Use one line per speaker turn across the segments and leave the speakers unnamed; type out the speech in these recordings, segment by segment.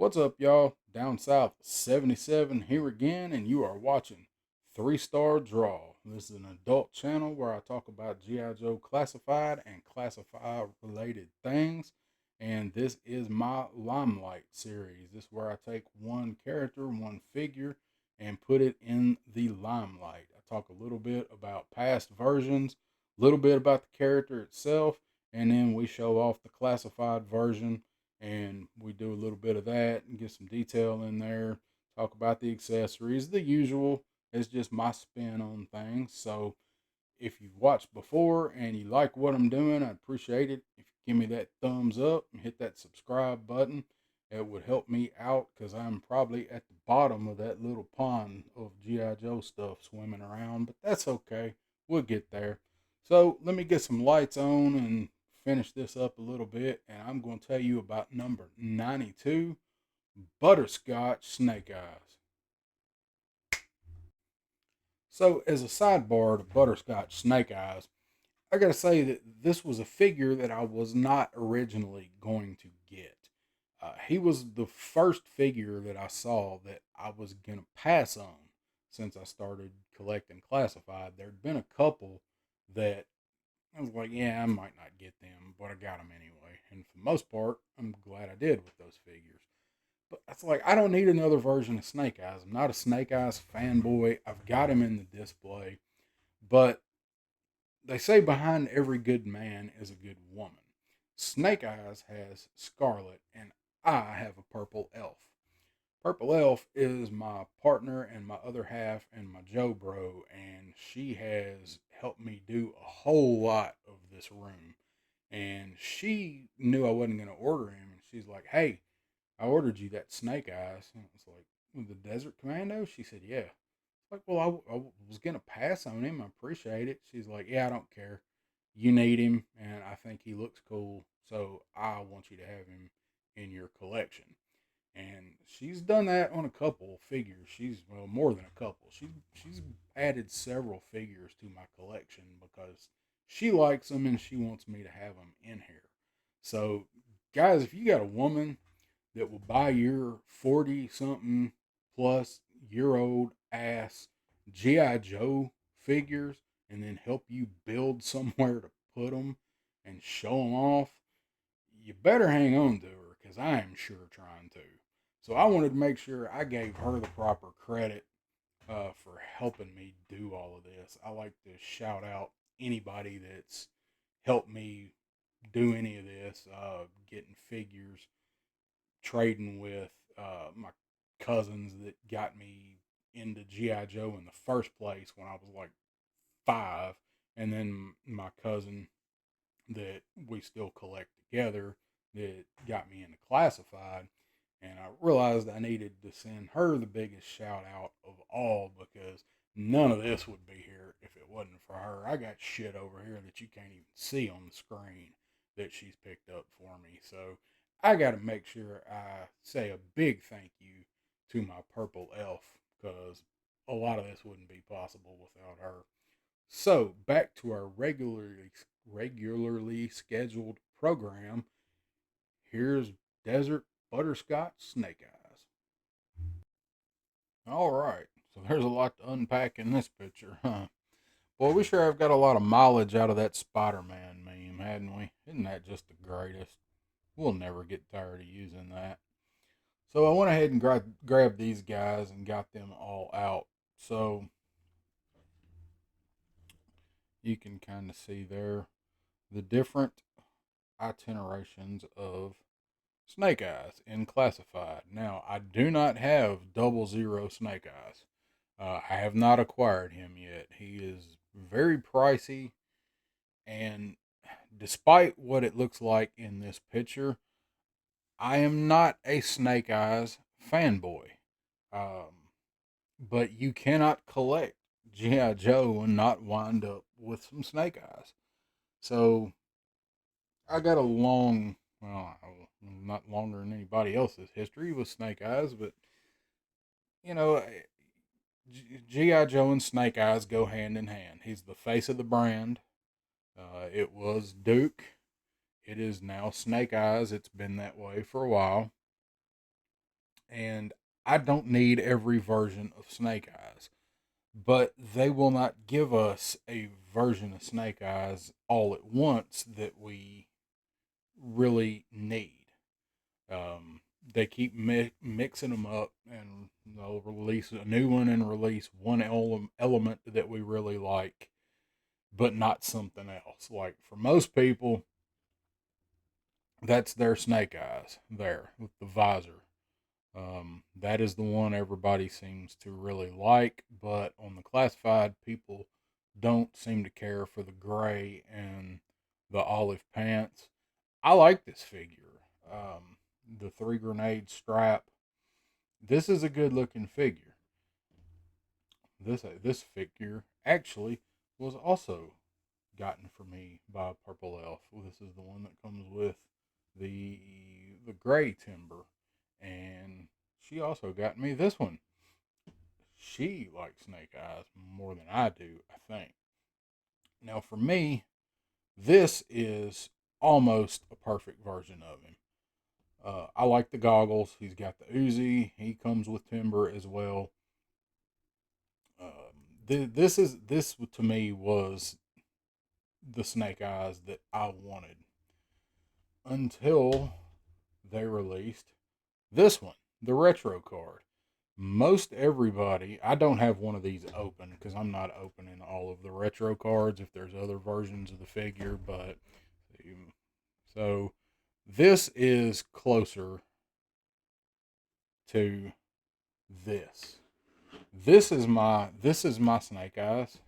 What's up, y'all? Down South 77 here again, and you are watching 3 Star Draw. This is an adult channel where I talk about G.I. Joe classified and classified related things. And this is my Limelight series. This is where I take one character, one figure, and put it in the limelight. I talk a little bit about past versions, a little bit about the character itself, and then we show off the classified version and we do a little bit of that and get some detail in there, talk about the accessories, the usual. It's just my spin on things. So if you've watched before and you like what I'm doing, I'd appreciate it if you give me that thumbs up and hit that subscribe button. It would help me out because I'm probably at the bottom of that little pond of G.I. Joe stuff swimming around, but that's okay. We'll get there. So let me get some lights on and finish this up a little bit, and I'm going to tell you about number 92, Butterscotch Snake Eyes. So, as a sidebar to Butterscotch Snake Eyes, I gotta say that this was a figure that I was not originally going to get. He was the first figure that I saw that I was gonna pass on since I started collecting classified. There'd been a couple that I was like, yeah, I might not get them, but I got them anyway. And for the most part, I'm glad I did with those figures. But it's like, I don't need another version of Snake Eyes. I'm not a Snake Eyes fanboy. I've got him in the display. But they say behind every good man is a good woman. Snake Eyes has Scarlet, and I have a purple elf. Purple Elf is my partner and my other half and my Joe Bro, and she has helped me do a whole lot of this room. And she knew I wasn't going to order him, and she's like, "Hey, I ordered you that Snake Eyes." And it's like, "With the Desert Commando?" She said, "Yeah." Like, well, I was going to pass on him. I appreciate it. She's like, "Yeah, I don't care. You need him, and I think he looks cool, so I want you to have him in your collection." And she's done that on a couple figures. She's, well, more than a couple. She's added several figures to my collection because she likes them and she wants me to have them in here. So, guys, if you got a woman that will buy your 40 something plus year old ass G.I. Joe figures and then help you build somewhere to put them and show them off, you better hang on to her because I am sure trying to. So I wanted to make sure I gave her the proper credit for helping me do all of this. I like to shout out anybody that's helped me do any of this, getting figures, trading with my cousins that got me into G.I. Joe in the first place when I was like 5, and then my cousin that we still collect together that got me into classified. And I realized I needed to send her the biggest shout out of all because none of this would be here if it wasn't for her. I got shit over here that you can't even see on the screen that she's picked up for me. So I got to make sure I say a big thank you to my purple elf because a lot of this wouldn't be possible without her. So back to our regularly scheduled program. Here's Desert Butterscotch Snake Eyes. All right, so there's a lot to unpack in this picture, huh? Boy, we sure have got a lot of mileage out of that Spider-Man meme, hadn't we? Isn't that just the greatest? We'll never get tired of using that. So I went ahead and grabbed these guys and got them all out. So you can kind of see there the different itinerations of Snake Eyes in classified. Now, I do not have 00 Snake Eyes. I have not acquired him yet. He is very pricey, and despite what it looks like in this picture, I am not a Snake Eyes fanboy. Um, but you cannot collect G.I. Joe and not wind up with some Snake Eyes. So I got a long, well, not longer than anybody else's history with Snake Eyes, but you know, G.I. Joe and Snake Eyes go hand in hand. He's the face of the brand. It was Duke. It is now Snake Eyes. It's been that way for a while. And I don't need every version of Snake Eyes, but they will not give us a version of Snake Eyes all at once that we really need. They keep mixing them up, and they'll release a new one and release one element that we really like, but not something else. Like for most people, that's their Snake Eyes there with the visor. That is the one everybody seems to really like, but on the classified, people don't seem to care for the gray and the olive pants. I like this figure. The three grenade strap. This is a good looking figure. This figure actually was also gotten for me by Purple Elf. This is the one that comes with the gray timber, and she also got me this one. She likes Snake Eyes more than I do, I think. Now for me, this is almost a perfect version of him. I like the goggles. He's got the Uzi. He comes with timber as well. This to me was the Snake Eyes that I wanted until they released this one, the retro card. Most everybody, I don't have one of these open because I'm not opening all of the retro cards if there's other versions of the figure, but so this is closer to this. This is my Snake Eyes.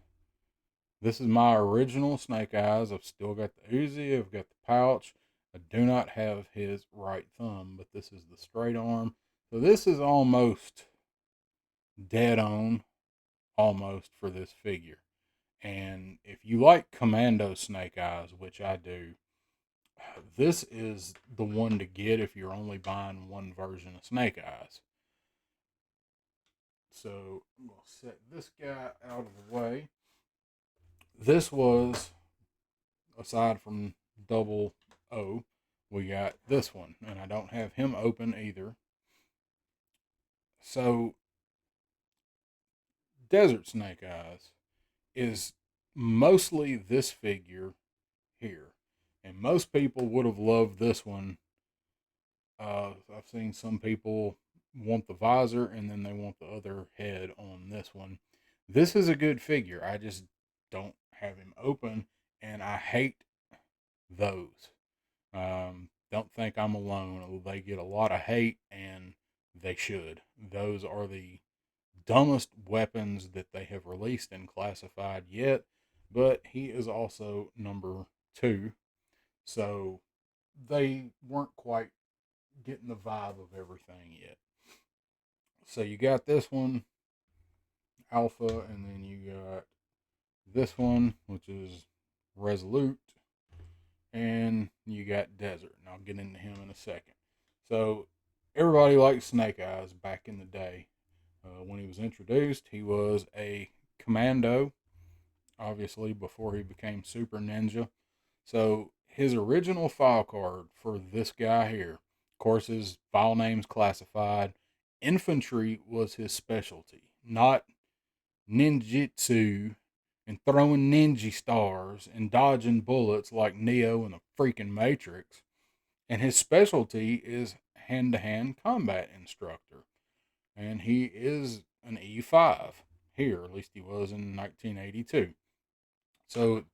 This is my original Snake Eyes. I've still got the Uzi. I've got the pouch. I do not have his right thumb, but this is the straight arm. So this is almost dead on, almost for this figure. And if you like Commando Snake Eyes, which I do, this is the one to get if you're only buying one version of Snake Eyes. So I'm going to set this guy out of the way. This was, aside from double O, we got this one, and I don't have him open either. So, Desert Snake Eyes is mostly this figure here, and most people would have loved this one. I've seen some people want the visor and then they want the other head on this one. This is a good figure. I just don't have him open, and I hate those. Don't think I'm alone. They get a lot of hate, and they should. Those are the dumbest weapons that they have released and classified yet, but he is also number two. So they weren't quite getting the vibe of everything yet. So you got this one, Alpha, and then you got this one, which is Resolute, and you got Desert. And I'll get into him in a second. So everybody liked Snake Eyes back in the day. When he was introduced, he was a commando, obviously, before he became Super Ninja. So his original file card for this guy here, of course, his file name's classified. Infantry was his specialty, not ninjutsu and throwing ninja stars and dodging bullets like Neo in the freaking Matrix. And his specialty is hand to hand combat instructor. And he is an E5 here, at least he was in 1982. So,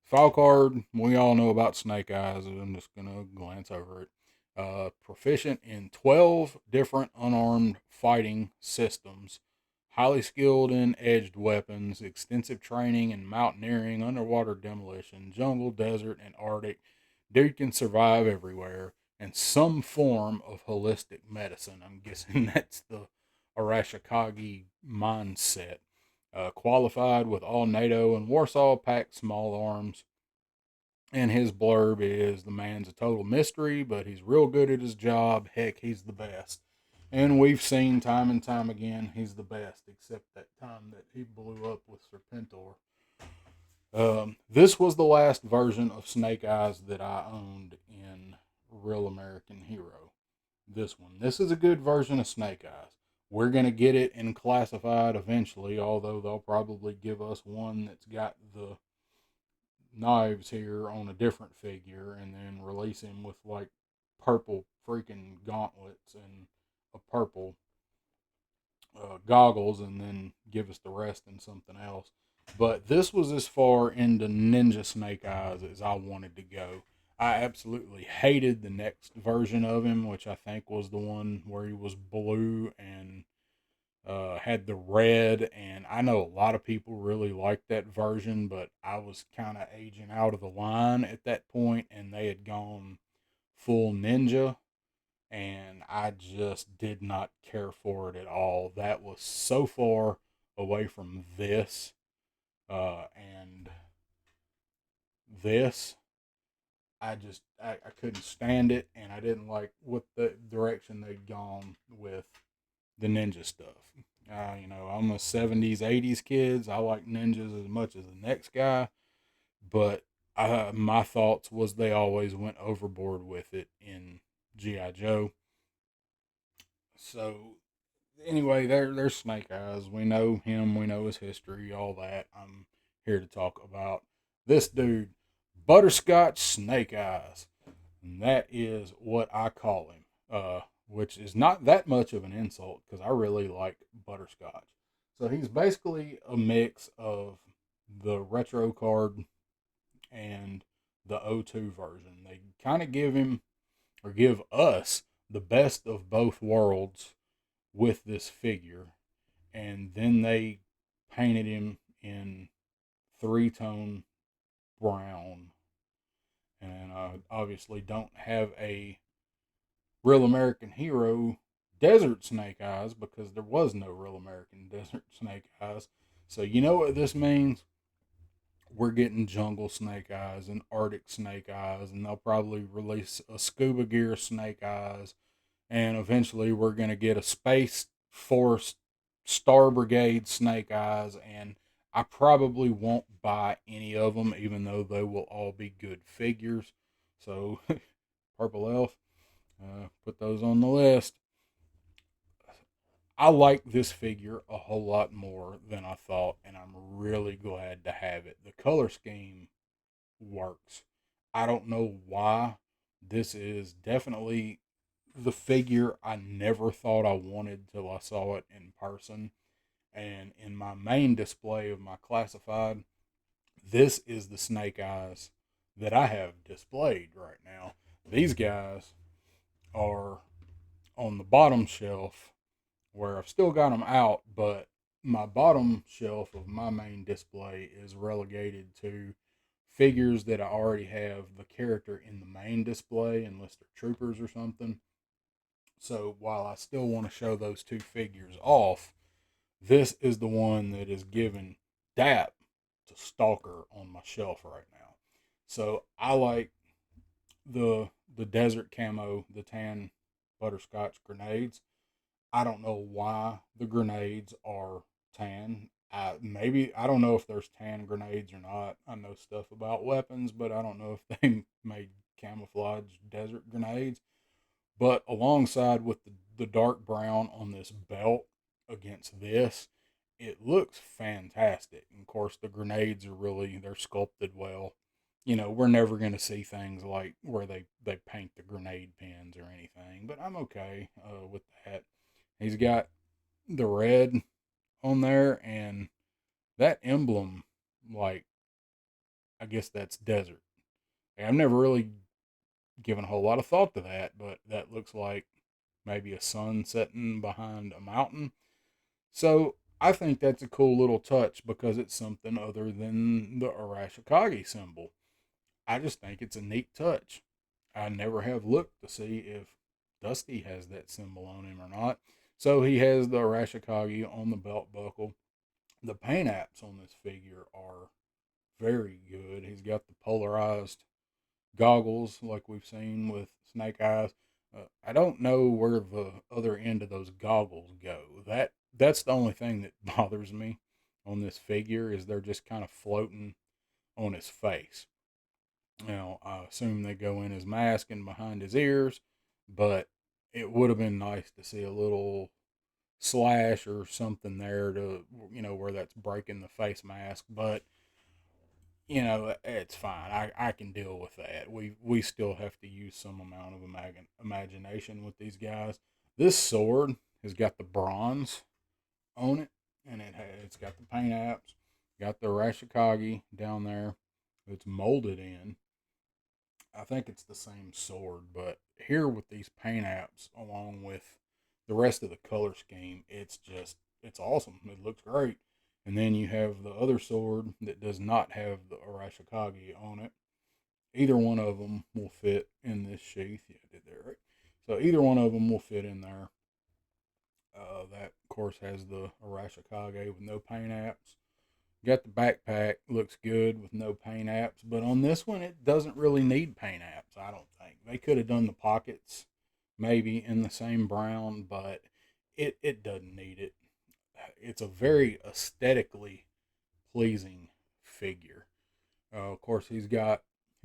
file card, we all know about Snake Eyes. I'm just going to glance over it. Proficient in 12 different unarmed fighting systems, highly skilled in edged weapons, extensive training in mountaineering, underwater demolition, jungle, desert, and Arctic. Dude can survive everywhere, and some form of holistic medicine. I'm guessing that's the Arashikage mindset. Qualified with all NATO and Warsaw Pact small arms. And his blurb is the man's a total mystery, but he's real good at his job. Heck, he's the best. And we've seen time and time again he's the best, except that time that he blew up with Serpentor. This was the last version of Snake Eyes that I owned in Real American Hero. this one. This is a good version of Snake Eyes. We're going to get it in classified eventually, although they'll probably give us one that's got the knives here on a different figure and then release him with like purple freaking gauntlets and a purple goggles and then give us the rest in something else. But this was as far into Ninja Snake Eyes as I wanted to go. I absolutely hated the next version of him, which I think was the one where he was blue and had the red. And I know a lot of people really liked that version, but I was kind of aging out of the line at that point, and they had gone full ninja, and I just did not care for it at all. That was so far away from this and this. I couldn't stand it, and I didn't like what the direction they'd gone with the ninja stuff. I'm a 70s, 80s kids. I like ninjas as much as the next guy, but my thoughts was they always went overboard with it in G.I. Joe. So anyway, there's Snake Eyes. We know him. We know his history. All that. I'm here to talk about this dude, Butterscotch Snake Eyes, and that is what I call him. Which is not that much of an insult because I really like Butterscotch. So he's basically a mix of the retro card and the O2 version. They kind of give him or give us the best of both worlds with this figure, and then they painted him in three-tone brown, and obviously don't have a real American hero Desert Snake Eyes because there was no real American Desert Snake Eyes. So you know what this means? We're getting Jungle Snake Eyes and Arctic Snake Eyes, and they'll probably release a Scuba Gear Snake Eyes, and eventually we're going to get a Space Force Star Brigade Snake Eyes, and I probably won't buy any of them, even though they will all be good figures. So, Purple Elf, put those on the list. I like this figure a whole lot more than I thought, and I'm really glad to have it. The color scheme works. I don't know why. This is definitely the figure I never thought I wanted till I saw it in person. And in my main display of my classified, this is the Snake Eyes that I have displayed right now. These guys are on the bottom shelf where I've still got them out, but my bottom shelf of my main display is relegated to figures that I already have the character in the main display, unless they're troopers or something. So while I still want to show those two figures off, this is the one that is giving DAP to Stalker on my shelf right now. So I like the desert camo, the tan butterscotch grenades. I don't know why the grenades are tan. Maybe I don't know if there's tan grenades or not. I know stuff about weapons, but I don't know if they made camouflage desert grenades. But alongside with the dark brown on this belt against this, it looks fantastic. And of course, the grenades are they're sculpted well. We're never going to see things like where they paint the grenade pins or anything, but I'm okay with that. He's got the red on there, and that emblem, like, I guess that's desert. I've never really given a whole lot of thought to that, but that looks like maybe a sun setting behind a mountain. So I think that's a cool little touch because it's something other than the Arashikage symbol. I just think it's a neat touch. I never have looked to see if Dusty has that symbol on him or not. So he has the Arashikage on the belt buckle. The paint apps on this figure are very good. He's got the polarized goggles like we've seen with Snake Eyes. I don't know where the other end of those goggles go. That's the only thing that bothers me on this figure is they're just kind of floating on his face. Now I assume they go in his mask and behind his ears, but it would have been nice to see a little slash or something there to, where that's breaking the face mask, but it's fine. I can deal with that. We still have to use some amount of imagination with these guys. This sword has got the bronze on it, and it's got the paint apps, got the Arashikage down there. It's molded in. I think it's the same sword, but here with these paint apps, along with the rest of the color scheme, it's awesome. It looks great. And then you have the other sword that does not have the Arashikage on it. Either one of them will fit in this sheath. Yeah, I did that right. So either one of them will fit in there. That, of course, has the Arashikage with no paint apps. Got the backpack, looks good with no paint apps, but on this one, it doesn't really need paint apps, I don't think. They could have done the pockets maybe in the same brown, but it doesn't need it. It's a very aesthetically pleasing figure. Of course, he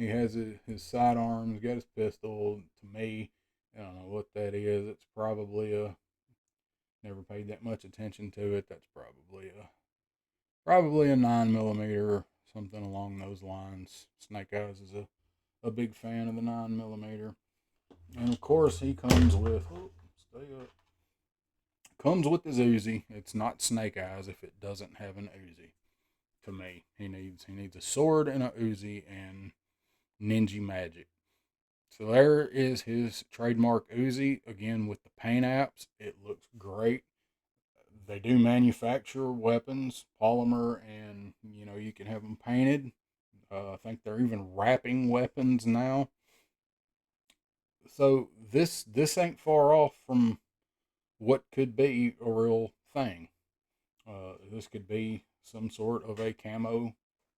has his sidearms, got his pistol. To me, I don't know what that is. It's probably never paid that much attention to it. That's probably a 9 millimeter, something along those lines. Snake Eyes is a big fan of the 9 millimeter, and of course he comes with stay up. Comes with his Uzi. It's not Snake Eyes if it doesn't have an Uzi. To me, he needs a sword and a Uzi and ninja magic. So there is his trademark Uzi again with the paint apps. It looks great. They do manufacture weapons, polymer, and you can have them painted. I think they're even wrapping weapons now. So this ain't far off from what could be a real thing. This could be some sort of a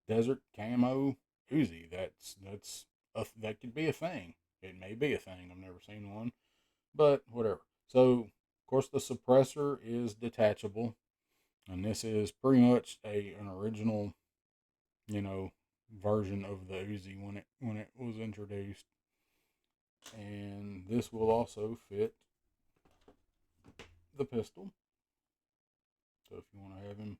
desert camo Uzi. That could be a thing. It may be a thing. I've never seen one, but whatever. So of course the suppressor is detachable, and this is pretty much an original, you know, version of the Uzi when it was introduced. And this will also fit the pistol. So if you want to have him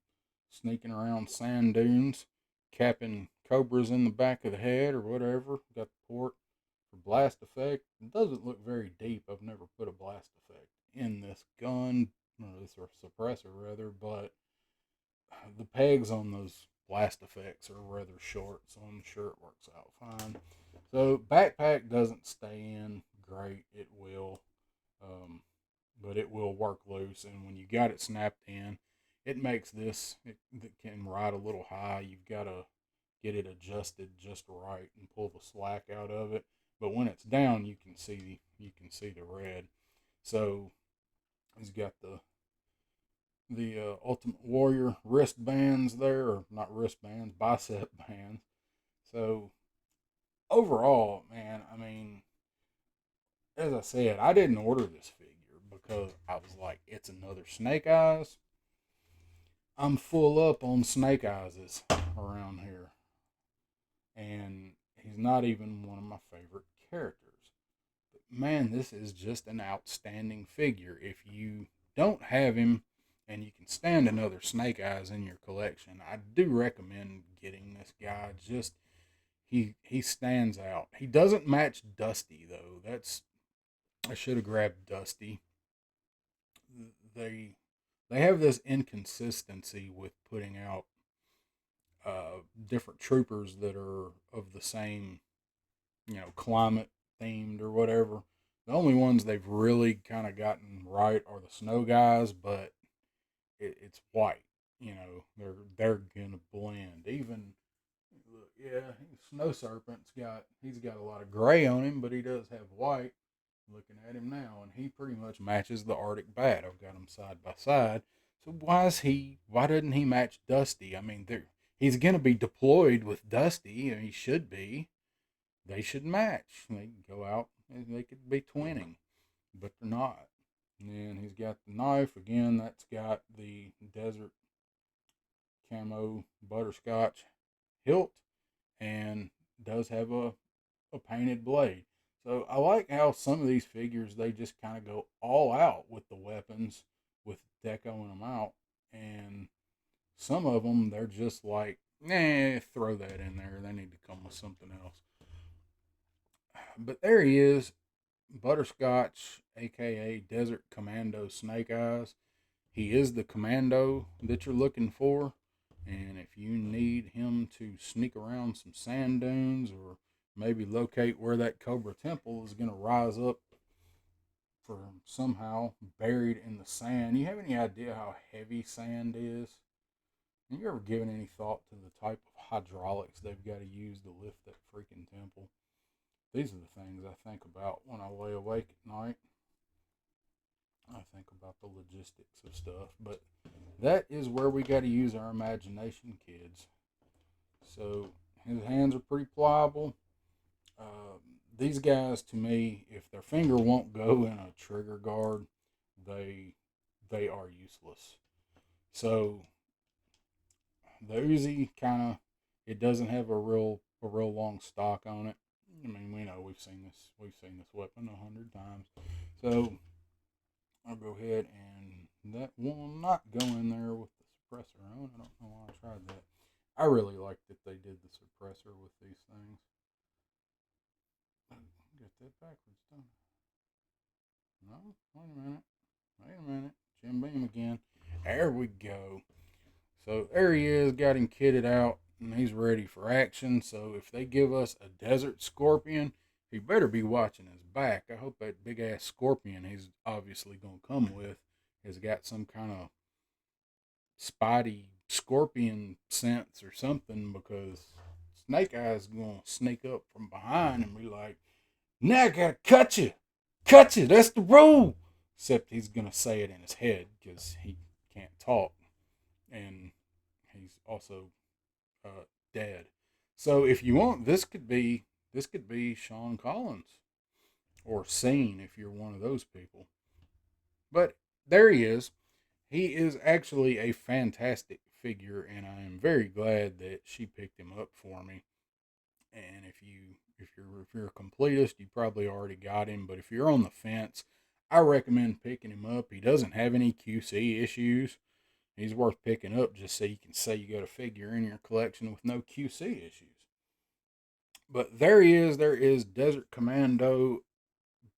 sneaking around sand dunes, capping cobras in the back of the head or whatever, got the port for blast effect. It doesn't look very deep. I've never put a blast effect in this gun, or this suppressor rather, but the pegs on those blast effects are rather short, so I'm sure it works out fine. So backpack doesn't stay in great. It will, um, but it will work loose. And when you got it snapped in, it makes it can ride a little high. You've got to get it adjusted just right and pull the slack out of it. But when it's down, you can see the red. So he's got the Ultimate Warrior wristbands there, or not wristbands, bicep bands. So overall, man, I mean, as I said, I didn't order this figure because I was like, it's another Snake Eyes. I'm full up on Snake Eyes around here, and he's not even one of my favorite characters. But man, this is just an outstanding figure. If you don't have him and you can stand another Snake Eyes in your collection, I do recommend getting this guy. Just he stands out. He doesn't match Dusty though. I should have grabbed Dusty. They they have this inconsistency with putting out different troopers that are of the same, climate themed or whatever. The only ones they've really kind of gotten right are the snow guys, but it's white. They're gonna blend. Even look, yeah, Snow Serpent's he's got a lot of gray on him, but he does have white. Looking at him now, and he pretty much matches the Arctic Bat. I've got them side by side. So Why doesn't he match Dusty? I mean, he's gonna be deployed with Dusty, and he should be. They should match. They can go out and they could be twinning, but they're not. And then he's got the knife again. That's got the desert camo butterscotch hilt, and does have a painted blade. So I like how some of these figures they just kind of go all out with the weapons, with decoing them out, and some of them they're just like, nah, throw that in there. They need to come with something else. But there he is, Butterscotch, aka Desert Commando Snake Eyes. He is the commando that you're looking for. And if you need him to sneak around some sand dunes or maybe locate where that Cobra Temple is going to rise up for somehow buried in the sand, you have any idea how heavy sand is? Have you ever given any thought to the type of hydraulics they've got to use to lift that freaking temple? These are the things I think about when I lay awake at night. I think about the logistics of stuff, but that is where we got to use our imagination, kids. So his hands are pretty pliable. These guys, to me, if their finger won't go in a trigger guard, they they are useless. So the Uzi kind of it doesn't have a real long stock on it. I mean, we know we've seen this weapon 100 times. So I'll go ahead and that will not go in there with the suppressor on. I don't know why I tried that. I really like that they did the suppressor with these things. Get that backwards, don't I? No, wait a minute. Wait a minute. Jim Beam again. There we go. So there he is, got him kitted out, and he's ready for action. So if they give us a desert scorpion, he better be watching his back. I hope that big ass scorpion he's obviously gonna come with has got some kind of spidey scorpion sense or something, because Snake Eyes gonna sneak up from behind and be like, "Now I gotta cut you. That's the rule." Except he's gonna say it in his head because he can't talk, and he's also dead. So if you want, this could be Sean Collins or Scene if you're one of those people. But there he is. He is actually a fantastic figure, and I am very glad that she picked him up for me. And if you're a completist, you probably already got him. But if you're on the fence, I recommend picking him up. He doesn't have any QC issues. He's worth picking up just so you can say you got a figure in your collection with no QC issues. But there he is. There is Desert Commando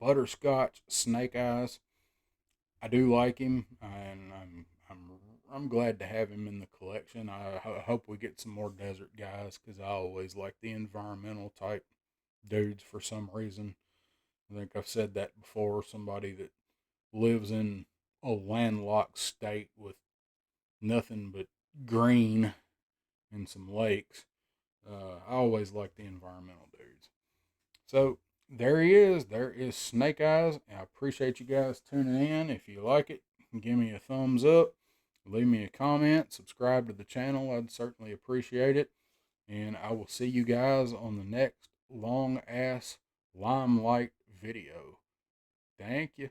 Butterscotch Snake Eyes. I do like him, and I'm glad to have him in the collection. I hope we get some more desert guys because I always like the environmental type dudes for some reason. I think I've said that before. Somebody that lives in a landlocked state with nothing but green and some lakes. I always like the environmental dudes. So there he is. There is Snake Eyes. I appreciate you guys tuning in. If you like it, give me a thumbs up. Leave me a comment. Subscribe to the channel. I'd certainly appreciate it. And I will see you guys on the next long ass Limelight video. Thank you.